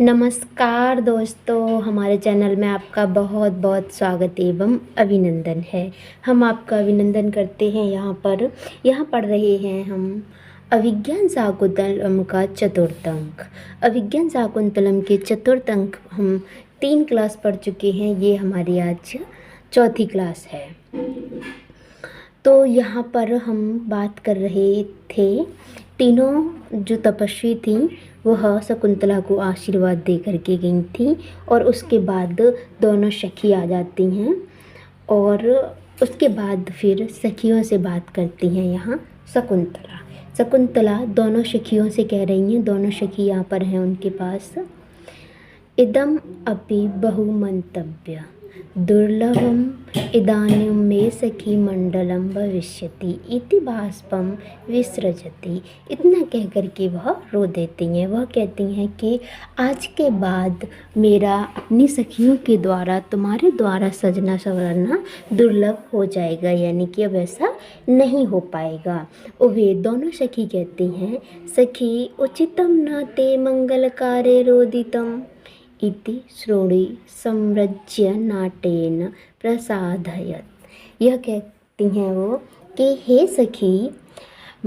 नमस्कार दोस्तों, हमारे चैनल में आपका बहुत बहुत स्वागत एवं अभिनंदन है। हम आपका अभिनंदन करते हैं। यहाँ पढ़ रहे हैं हम अभिज्ञान शाकुंतलम का चतुर्थ अंक। अभिज्ञान शाकुंतलम के चतुर्थ अंक हम 3 क्लास पढ़ चुके हैं। ये हमारी आज चौथी क्लास है। तो यहाँ पर हम बात कर रहे थे, तीनों जो तपस्वी थी वह शकुंतला को आशीर्वाद दे करके गई थी और उसके बाद दोनों सखी आ जाती हैं और उसके बाद फिर सखियों से बात करती हैं। यहाँ शकुंतला दोनों सखियों से कह रही हैं, दोनों सखी यहाँ पर हैं उनके पास। इदम अपि बहुमंतव्य दुर्लभम इदानीं मे सखी मंडलम भविष्यति इति बाष्पम विसृजति। इतना कह कर के वह रो देती हैं। वह कहती हैं कि आज के बाद मेरा अपनी सखियों के द्वारा तुम्हारे द्वारा सजना संवरना दुर्लभ हो जाएगा, यानी कि अब ऐसा नहीं हो पाएगा। वे दोनों सखी कहती हैं, सखी उचितम न ते मंगलकारे रोदितम इति श्रोणी सम्रज्य नाटेन प्रसादयत्। यह कहती हैं वो कि हे सखी,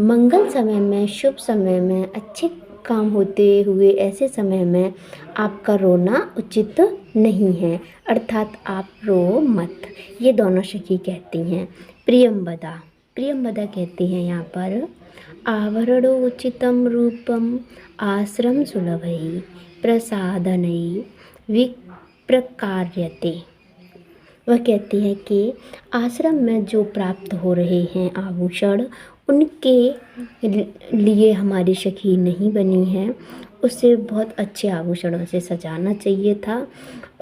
मंगल समय में, शुभ समय में, अच्छे काम होते हुए ऐसे समय में आपका रोना उचित नहीं है, अर्थात आप रो मत। ये दोनों सखी कहती हैं। प्रियंवदा कहती हैं यहाँ पर, आवरणो उचितम रूपम आश्रम सुलभई प्रसादनई विप्रकार्यते। वह कहती है कि आश्रम में जो प्राप्त हो रहे हैं आभूषण, उनके लिए हमारी सखी नहीं बनी है। उसे बहुत अच्छे आभूषणों से सजाना चाहिए था,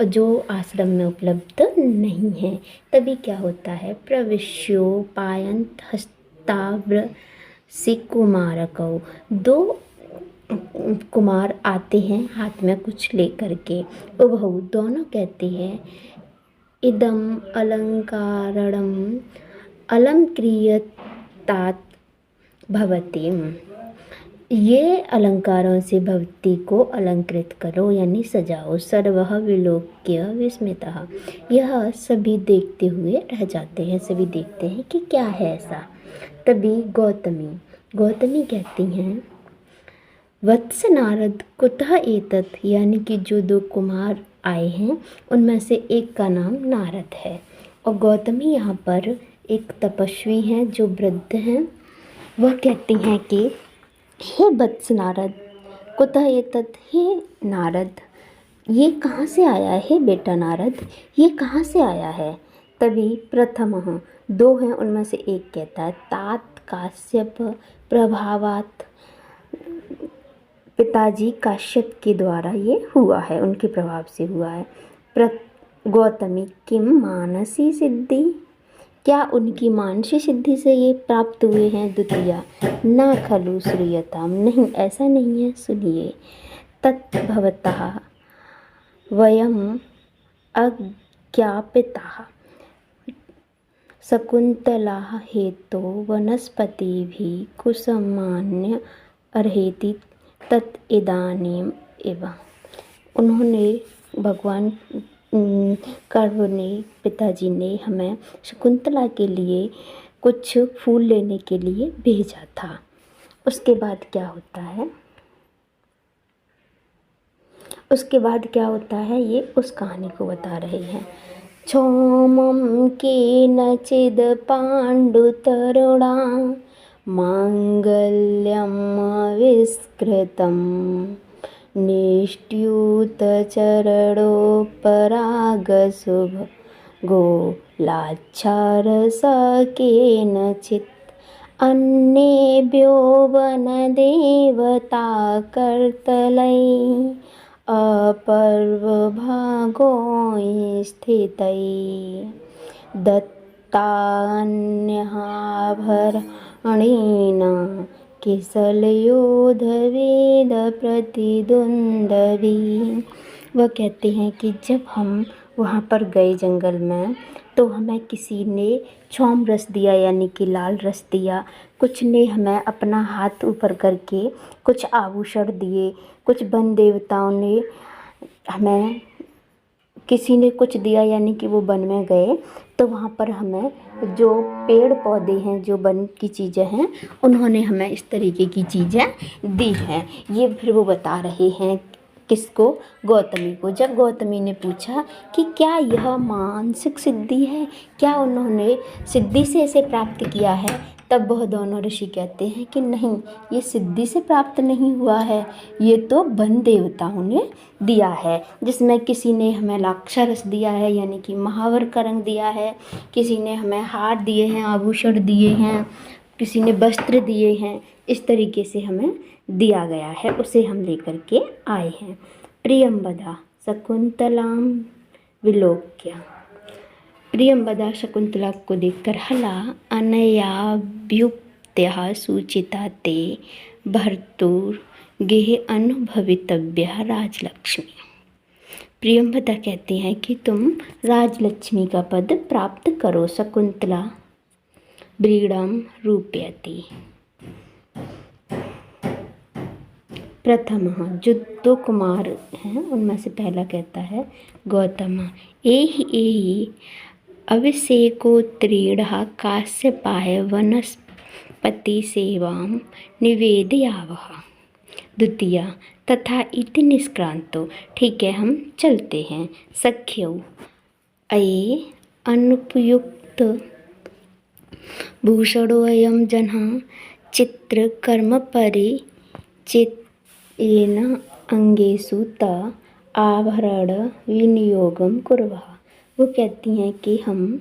जो आश्रम में उपलब्ध नहीं है। तभी क्या होता है, प्रविश्योपायंत हस्ताव्र सिकुमारकौ। 2 कुमार आते हैं हाथ में कुछ लेकर के। उभौ दोनों कहते हैं, इदम अलंकारणम अलंक्रियतात भवती। ये अलंकारों से भवती को अलंकृत करो, यानी सजाओ। सर्वः विलोक्य विस्मितः। यह सभी देखते हुए रह जाते हैं, सभी देखते हैं कि क्या है ऐसा। तभी गौतमी कहती हैं, वत्स नारद कुतः एतत्, यानी कि जो 2 कुमार आए हैं उनमें से एक का नाम नारद है। और गौतमी यहाँ पर एक तपस्वी हैं जो वृद्ध हैं। वह कहती हैं कि हे वत्स नारद, कुतः एतत्, हे नारद, ये कहाँ से आया है बेटा नारद, ये कहाँ से आया है। तभी प्रथमः 2 हैं, उनमें से एक कहता है, तात काश्यप प्रभावात्, पिताजी काश्यप के द्वारा ये हुआ है, उनके प्रभाव से हुआ है। गौतमी किम मानसी सिद्धि, क्या उनकी मानसी सिद्धि से ये प्राप्त हुए हैं। द्वितीया न खलु श्रूयताम, नहीं ऐसा नहीं है, सुनिए। तद्भवतः वयम अज्ञापिताः शकुंतला हेतो वनस्पतिभिः कुसुमान्य अर्हेति तत् इदानीम एव। उन्होंने भगवान कर्व ने, पिताजी ने हमें शकुंतला के लिए कुछ फूल लेने के लिए भेजा था। उसके बाद क्या होता है, ये उस कहानी को बता रहे हैं। क्षौमं केनचिद् पाण्डुतरुणा माङ्गल्यं विस्कृतं निष्ट्यूतचरणोपरागशुभगो लाच्छारसा केनचित् अन्येभ्यो वनदेवताकर्तलै अपर्वभागो स्थितै दत्तान्यहाभरणेन किसलयोधवेद प्रतिद्वन्द्वी। वह कहते हैं कि जब हम वहाँ पर गए जंगल में, तो तो हमें किसी ने छौम रस दिया यानी कि लाल रस दिया, कुछ ने हमें अपना हाथ ऊपर करके कुछ आभूषण दिए, कुछ वन देवताओं ने हमें, किसी ने कुछ दिया यानी कि वो वन में गए तो वहाँ पर हमें जो पेड़ पौधे हैं, जो वन की चीज़ें हैं, उन्होंने हमें इस तरीके की चीज़ें दी हैं। ये फिर वो बता रहे हैं किसको, गौतमी को। जब गौतमी ने पूछा कि क्या यह मानसिक सिद्धि है, क्या उन्होंने सिद्धि से इसे प्राप्त किया है, तब वह दोनों ऋषि कहते हैं कि नहीं, ये सिद्धि से प्राप्त नहीं हुआ है, ये तो वन देवताओं ने दिया है, जिसमें किसी ने हमें लाक्षारस दिया है यानी कि महावर का रंग दिया है, किसी ने हमें हार दिए हैं, आभूषण दिए हैं, किसी ने वस्त्र दिए हैं। इस तरीके से हमें दिया गया है, उसे हम लेकर के आए हैं। प्रियंवदा शकुंतलाम विलोक्य। प्रियंवदा शकुंतला को देखकर हला अनयाभ्युक्त्या सूचिता ते भर्तुर्गेह अनुभवितव्या राजलक्ष्मी। प्रियंवदा कहती हैं कि तुम राजलक्ष्मी का पद प्राप्त करो। शकुंतला व्रीडम रूपयति। प्रथमः, जो दो कुमार हैं उनमें से पहला कहता है गौतम, एहि अभिषेकोत्तीर्णः काश्यपाय वनस्पति सेवां निवेदयावः। द्वितीय, तथा इति निष्क्रांतो। ठीक है, हम चलते हैं। सख्यौ अये अनुपयुक्त भूषणोऽयं जनः चित्रकर्म परिचितेन अंगेषु त आभरण विनियोगम कुर्वः। वो कहती हैं कि हम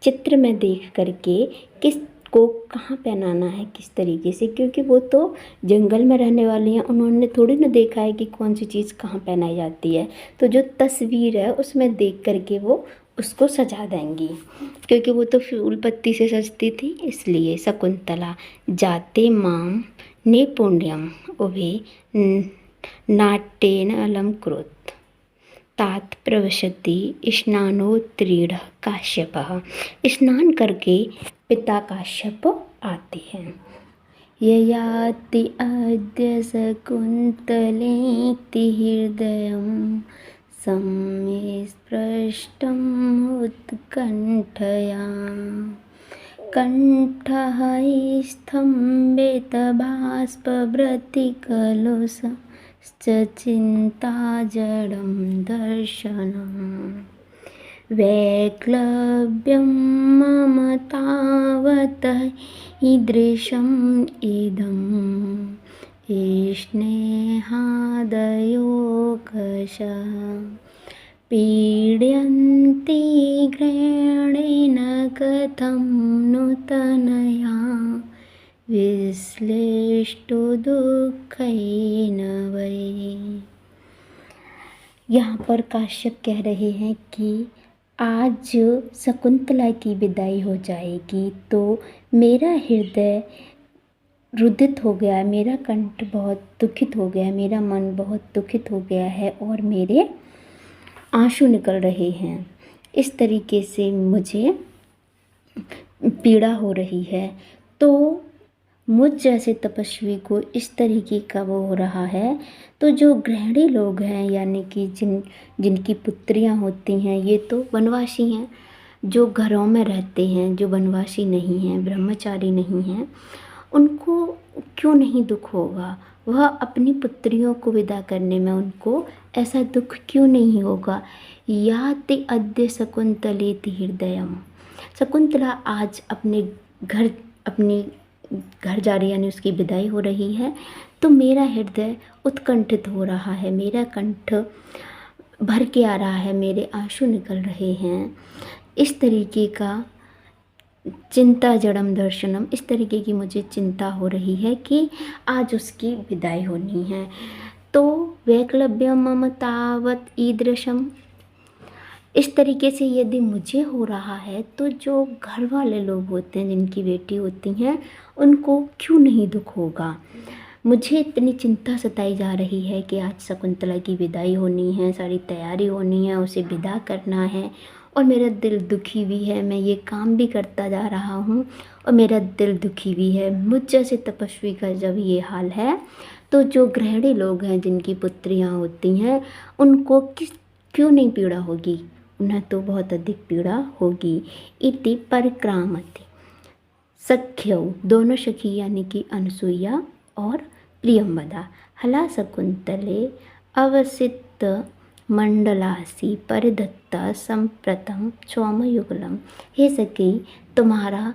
चित्र में देख करके किसको कहाँ पहनाना है, किस तरीके से, क्योंकि वो तो जंगल में रहने वाली हैं, उन्होंने थोड़ी ना देखा है कि कौन सी चीज़ कहाँ पहनाई जाती है। तो जो तस्वीर है उसमें देख करके वो उसको सजा देंगी, क्योंकि वो तो फूल पत्ती से सजती थी, इसलिए। शकुंतला जाते माम ने पुण्यम उभे नाट्येन अलंकृत तात प्रविशति स्नानोत्तीर्णः काश्यपः। स्नान करके पिता काश्यप आते हैं। ययाति अद्य शकुन्तलेति हृदयं सम्स्पृष्टम् उत्कण्ठया। कण्ठः स्तम्भित बाष्पवृत्तिकलुषश्च चिन्ताजडं दर्शनम्। वैक्लव्यं मम तावत् ईदृशम् इदं स्नेहादयोकशः पीड्यन्ति घृणेन कथं नूतनया विश्लिष्टो दुःखेन वै। यहाँ पर काश्यप कह रहे हैं कि आज शकुंतला की विदाई हो जाएगी तो मेरा हृदय रुदित हो गया है, मेरा कंठ बहुत दुखित हो गया है, मेरा मन बहुत दुखित हो गया है और मेरे आंसू निकल रहे हैं। इस तरीके से मुझे पीड़ा हो रही है। तो मुझ जैसे तपस्वी को इस तरीके का वो हो रहा है, तो जो गृहिणी लोग हैं यानी कि जिनकी पुत्रियां होती हैं, ये तो वनवासी हैं, जो घरों में रहते हैं, जो वनवासी नहीं हैं, ब्रह्मचारी नहीं हैं, उनको क्यों नहीं दुख होगा? वह अपनी पुत्रियों को विदा करने में उनको ऐसा दुख क्यों नहीं होगा? याति अद्य शकुन्तलेति हृदयम। शकुंतला आज अपने घर जा रही, यानी उसकी विदाई हो रही है, तो मेरा हृदय उत्कंठित हो रहा है, मेरा कंठ भर के आ रहा है, मेरे आंसू निकल रहे हैं। इस तरीके का चिंता जड़म दर्शनम, इस तरीके की मुझे चिंता हो रही है कि आज उसकी विदाई होनी है। तो वैक्लव्यम मम तावत ईदृशम, इस तरीके से यदि मुझे हो रहा है तो जो घर वाले लोग होते हैं, जिनकी बेटी होती हैं, उनको क्यों नहीं दुख होगा? मुझे इतनी चिंता सताई जा रही है कि आज शकुंतला की विदाई होनी है, सारी तैयारी होनी है, उसे विदा करना है और मेरा दिल दुखी भी है, मैं ये काम भी करता जा रहा हूँ और मेरा दिल दुखी भी है। मुझ जैसे तपस्वी का जब ये हाल है तो जो गृहिणी लोग हैं जिनकी पुत्रियाँ होती हैं उनको क्यों नहीं पीड़ा होगी, उन्हें तो बहुत अधिक पीड़ा होगी। इति परिक्रामति सख्यौ, दोनों सखी यानी कि अनसुईया और प्रियंवदा, हला शकुंतले अवसित मंडलासी परिधत्ता संप्रतम क्षौमयुगलम। हे सखी, तुम्हारा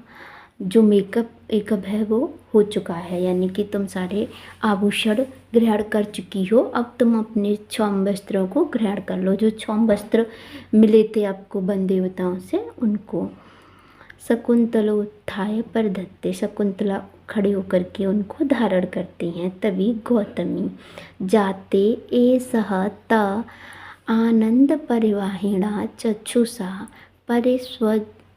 जो मेकअप है वो हो चुका है, यानी कि तुम सारे आभूषण ग्रहण कर चुकी हो। अब तुम अपने क्षौम वस्त्रों को ग्रहण कर लो, जो क्षौम वस्त्र मिले थे आपको वन देवताओं से उनको। शकुंतलोत्थाय परिधत्ते, शकुंतला खड़े होकर के उनको धारण करती हैं। तभी गौतमी जाते एषः त आनंद परिवाहिणा चक्षुषा परिस्वज्यमानः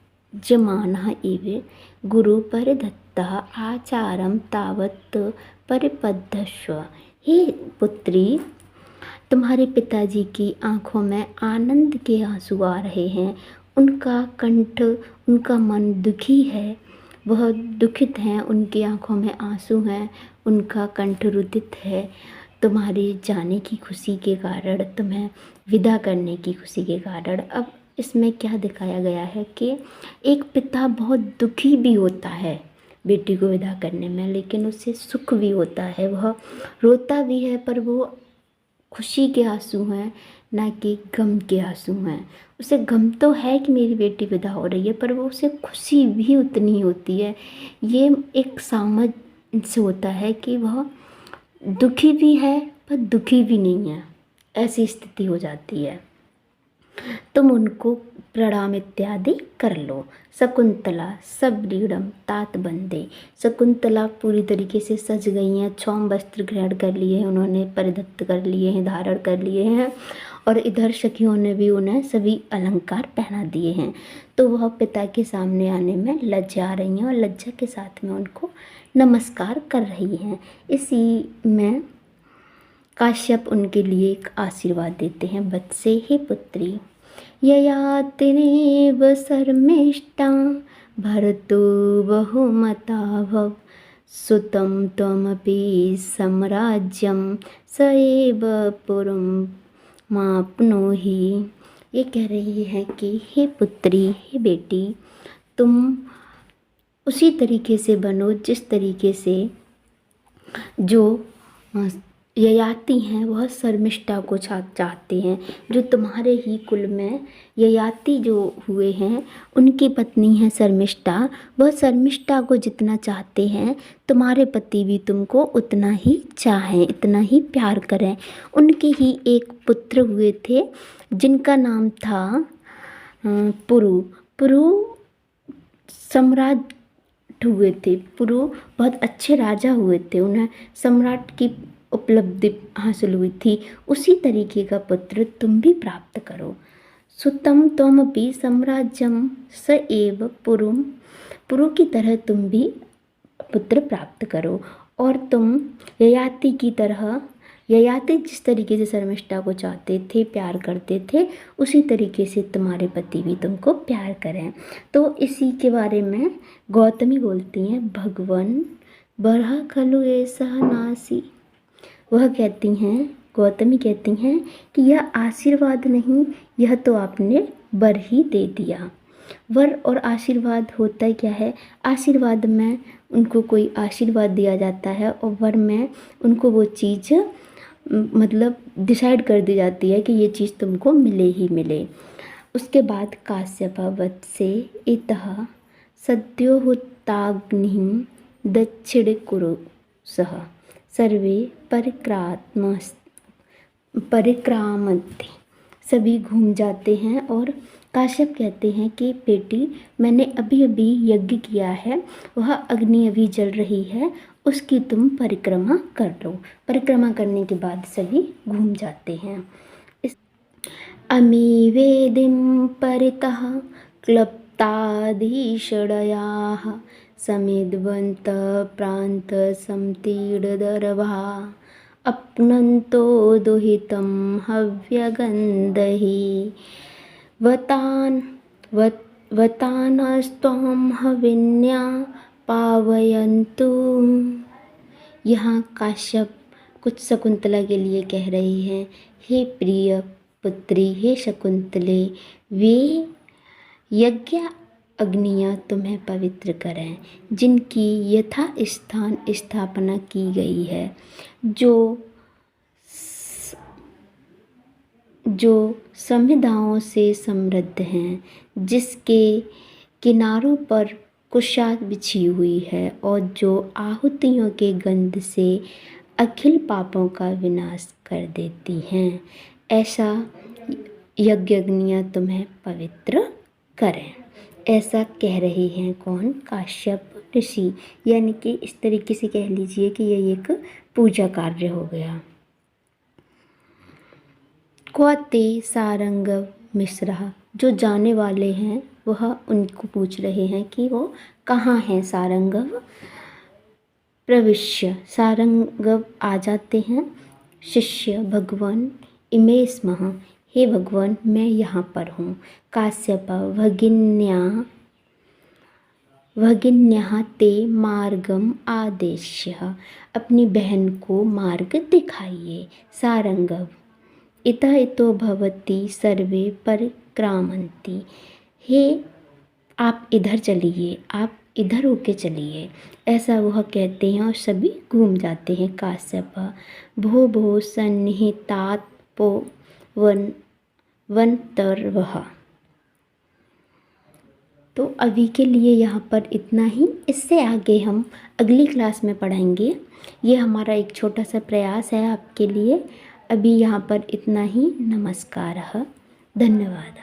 इव गुरु परिधत्तः आचारं तावत् परिपद्धस्व। हे पुत्री, तुम्हारे पिताजी की आंखों में आनंद के आंसू आ रहे हैं, उनका कंठ, उनका मन दुखी है, वह दुखित हैं, उनकी आंखों में आंसू हैं, उनका कंठ रुदित है तुम्हारे जाने की खुशी के कारण, तुम्हें विदा करने की खुशी के कारण। अब इसमें क्या दिखाया गया है कि एक पिता बहुत दुखी भी होता है बेटी को विदा करने में, लेकिन उसे सुख भी होता है, वह रोता भी है, पर वो खुशी के आंसू हैं ना कि गम के आंसू हैं। उसे गम तो है कि मेरी बेटी विदा हो रही है, पर वो उसे खुशी भी उतनी ही होती है। ये एक सामंजस्य होता है कि वह दुखी भी है पर दुखी भी नहीं है, ऐसी स्थिति हो जाती है। तुम उनको प्रणाम इत्यादि कर लो। शकुंतला सबरीड़म तात बंदे, शकुंतला पूरी तरीके से सज गई हैं, क्षौम वस्त्र ग्रहण कर लिए हैं, उन्होंने परिधत्त कर लिए हैं, धारण कर लिए हैं, और इधर सखियों ने भी उन्हें सभी अलंकार पहना दिए हैं। तो वह पिता के सामने आने में लज्जा रही हैं और लज्जा के साथ में उनको नमस्कार कर रही हैं। इसी में काश्यप उनके लिए एक आशीर्वाद देते हैं, वत्से हे पुत्री, ययातिनेव शर्मिष्ठा भरतो बहुमता भव, सुतं त्वमपि साम्राज्यं स एव पुरं माप्नोहि। ये कह रही है कि हे पुत्री, हे बेटी, तुम उसी तरीके से बनो जिस तरीके से जो ययाति हैं वह शर्मिष्ठा को चाहते हैं। जो तुम्हारे ही कुल में ययाति जो हुए हैं उनकी पत्नी है शर्मिष्ठा, वह शर्मिष्ठा को जितना चाहते हैं तुम्हारे पति भी तुमको उतना ही चाहें, इतना ही प्यार करें। उनके ही एक पुत्र हुए थे जिनका नाम था पुरु। पुरु सम्राट हुए थे, पुरु बहुत अच्छे राजा हुए थे, उन्हें सम्राट की उपलब्धि हासिल हुई थी। उसी तरीके का पुत्र तुम भी प्राप्त करो। सुतम त्वमपि साम्राज्यम स एव पुरुम, पुरु की तरह तुम भी पुत्र प्राप्त करो। और तुम ययाति की तरह, ययाति जिस तरीके से शर्मिष्ठा को चाहते थे, प्यार करते थे, उसी तरीके से तुम्हारे पति भी तुमको प्यार करें। तो इसी के बारे में गौतमी बोलती हैं, भगवन बरहा खलु ऐसा नासी। वह कहती हैं, गौतमी कहती हैं कि यह आशीर्वाद नहीं, यह तो आपने वर ही दे दिया। वर और आशीर्वाद होता क्या है? आशीर्वाद में उनको कोई आशीर्वाद दिया जाता है और वर में उनको वो चीज़ मतलब डिसाइड कर दी जाती है कि ये चीज़ तुमको मिले ही मिले। उसके बाद काश्यपवत से इतः सद्योहुताग्निं दक्षिण कुरु सह सर्वे परिक्रामन्ते, सभी घूम जाते हैं। और काश्यप कहते हैं कि बेटी, मैंने अभी अभी यज्ञ किया है, वह अग्नि अभी जल रही है, उसकी तुम परिक्रमा कर लो। परिक्रमा करने के बाद सभी घूम जाते हैं। अमी वेदिं परितः क्लप्ताधीषणयाः समिद्वन्त प्रान्त समतीर्दर्भा अपनन्तो दुहितं हव्यगन्धहि। वतान वतानस्त्वं हविन्या पावयन्तु। यहाँ काश्यप कुछ शकुंतला के लिए कह रही हैं, हे प्रिय पुत्री, हे शकुंतले, वे यज्ञ अग्नियाँ तुम्हें पवित्र करें जिनकी यथा स्थान स्थापना की गई है, जो संविधाओं से समृद्ध हैं, जिसके किनारों पर कुशाद बिछी हुई है और जो आहुतियों के गंध से अखिल पापों का विनाश कर देती हैं, ऐसा यज्ञ तुम्हें पवित्र करें। ऐसा कह रहे हैं कौन? काश्यप ऋषि। यानी कि इस तरीके से कह लीजिए कि यह एक पूजा कार्य हो गया। क्वते सारंगव मिश्रा, जो जाने वाले हैं वह उनको पूछ रहे हैं कि वो कहाँ हैं सारंगव। प्रविश्य, सारंगव आ जाते हैं। शिष्य, भगवान इमे स्मः, हे भगवान मैं यहाँ पर हूँ। काश्यप, भगिन्याः ते मार्गम आदेश्य, अपनी बहन को मार्ग दिखाइए। सारंगव, इतः इतो भवती सर्वे परिक्रामन्ति, हे आप इधर चलिए, आप इधर होके चलिए, ऐसा वह कहते हैं और सभी घूम जाते हैं। काश्यप, भो भो सन्निहितात् पो वन्तर्वः। तो अभी के लिए यहाँ पर इतना ही। इससे आगे हम अगली क्लास में पढ़ेंगे। ये हमारा एक छोटा सा प्रयास है आपके लिए। अभी यहाँ पर इतना ही। नमस्कारः, धन्यवाद।